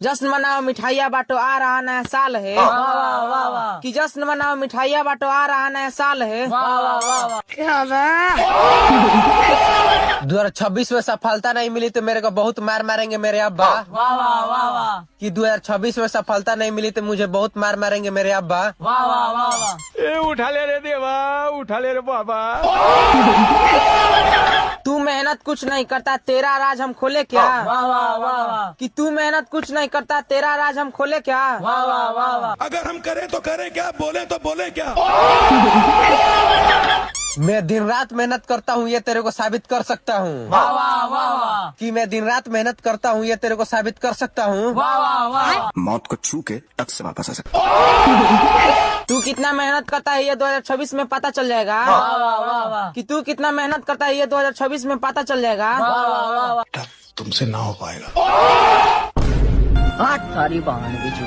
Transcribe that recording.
जश्न मनाओ मिठाइयाँ बांटो आ रहा नया साल है। वाह वाह वाह वाह कि जश्न मनाओ मिठाइयाँ बांटो आ रहा नया साल है। वाह वाह वाह वाह। 2026 में सफलता नहीं मिली तो मेरे को बहुत मार मारेंगे मेरे अब्बा। वाह वाह वाह वाह। कि 2026 में सफलता नहीं मिली तो मुझे बहुत मार मारेंगे मेरे अब्बा। वाह वाह वाह वाह। ए उठा ले रे देवा, उठा ले रे बाबा। तू मेहनत कुछ नहीं करता तेरा राज हम खोले क्या। वाह वाह वाह वाह। कि तू मेहनत कुछ नहीं करता तेरा राज हम खोले क्या। वाह वाह वाह वाह। अगर हम करें तो करें क्या, बोले तो बोले क्या। मैं दिन रात मेहनत करता हूँ ये तेरे को साबित कर सकता हूँ। वाह वाह वाह वाह। कि मैं दिन रात मेहनत करता हूँ ये तेरे को साबित कर सकता हूँ। वाह वाह वाह। मौत को छू के टक से वापस आ सकता। तू कितना मेहनत करता है ये 2026 में पता चल जाएगा। वाह वाह वाह वाह। कि तू कितना मेहनत करता है ये 2026 में पता चल जाएगा। वाह वाह वाह वाह। तुमसे ना हो पाएगा। हाथ थारी बहन बिजू।